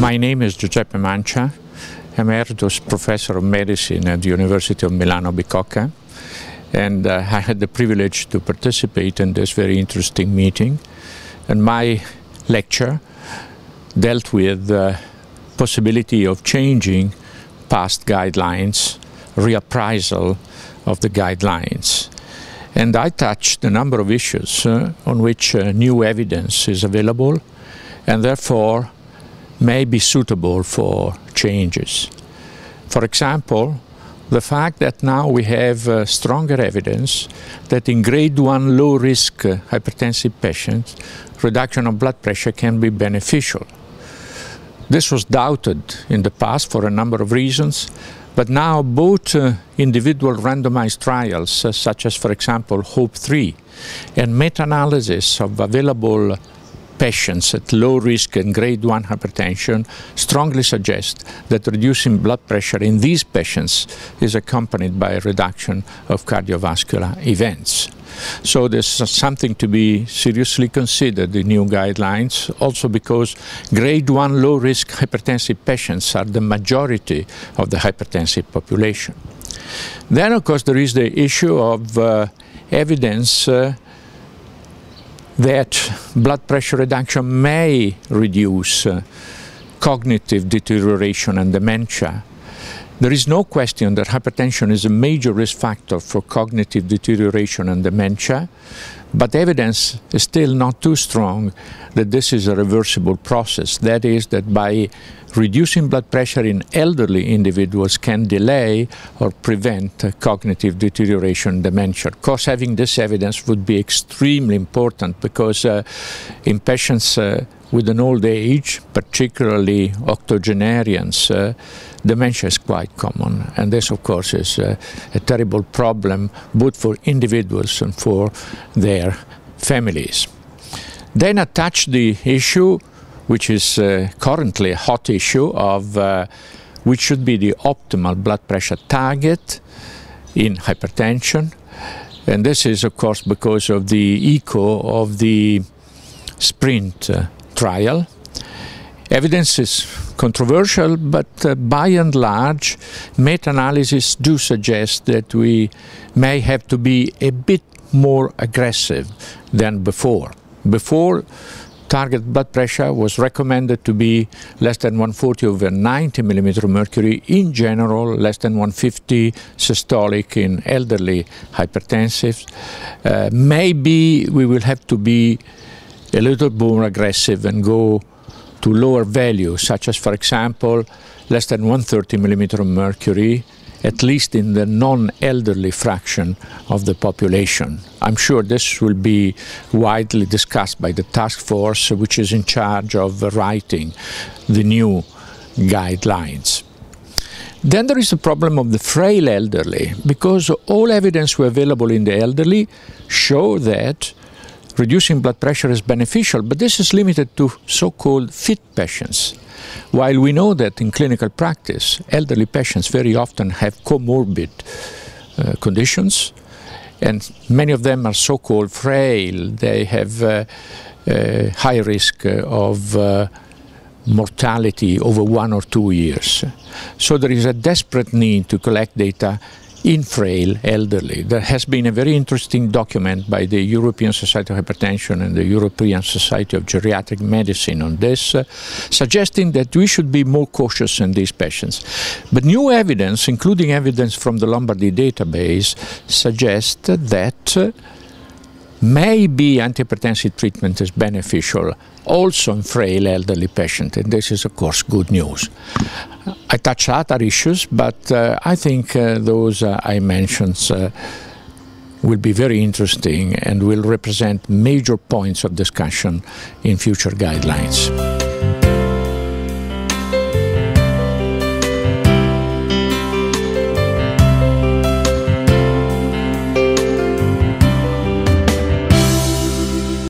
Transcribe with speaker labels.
Speaker 1: My name is Giuseppe MANCIA. I'm Emeritus Professor of Medicine at the University of Milano Bicocca, and I had the privilege to participate in this very interesting meeting. And my lecture dealt with the possibility of changing past guidelines, reappraisal of the guidelines. And I touched a number of issues on which new evidence is available and therefore may be suitable for changes. For example, the fact that now we have stronger evidence that in grade 1 low-risk hypertensive patients, reduction of blood pressure can be beneficial. This was doubted in the past for a number of reasons, but now both individual randomized trials, such as, for example, HOPE-3, and meta-analysis of available patients at low risk and grade 1 hypertension strongly suggest that reducing blood pressure in these patients is accompanied by a reduction of cardiovascular events. So there's something to be seriously considered in new guidelines, also because grade 1 low risk hypertensive patients are the majority of the hypertensive population. Then, of course, there is the issue of evidence that blood pressure reduction may reduce cognitive deterioration and dementia. There is no question that hypertension is a major risk factor for cognitive deterioration and dementia, but evidence is still not too strong that this is a reversible process. That is, that by reducing blood pressure in elderly individuals can delay or prevent cognitive deterioration and dementia. Of course, having this evidence would be extremely important because in patients with an old age, particularly octogenarians, dementia is quite common, and this, of course, is a terrible problem both for individuals and for their families. Then attach the issue, which is currently a hot issue, of which should be the optimal blood pressure target in hypertension. And this is, of course, because of the echo of the SPRINT trial. Evidence is controversial, but by and large, meta-analysis do suggest that we may have to be a bit more aggressive than before. Before, target blood pressure was recommended to be less than 140/90 mm of mercury, in general less than 150 systolic in elderly hypertensives. Maybe we will have to be a little more aggressive and go to lower values, such as, for example, less than 130 mm of mercury, at least in the non-elderly fraction of the population. I'm sure this will be widely discussed by the task force, which is in charge of writing the new guidelines. Then there is the problem of the frail elderly, because all evidence available in the elderly show that reducing blood pressure is beneficial, but this is limited to so-called fit patients. While we know that in clinical practice, elderly patients very often have comorbid conditions, and many of them are so-called frail. They have high risk of mortality over 1 or 2 years. So there is a desperate need to collect data in frail elderly. There has been a very interesting document by the European Society of Hypertension and the European Society of Geriatric Medicine on this, suggesting that we should be more cautious in these patients. But new evidence, including evidence from the Lombardy database, suggests that maybe antihypertensive treatment is beneficial also in frail elderly patients, and this is, of course, good news. I touched other issues, but I think those I mentioned will be very interesting and will represent major points of discussion in future guidelines.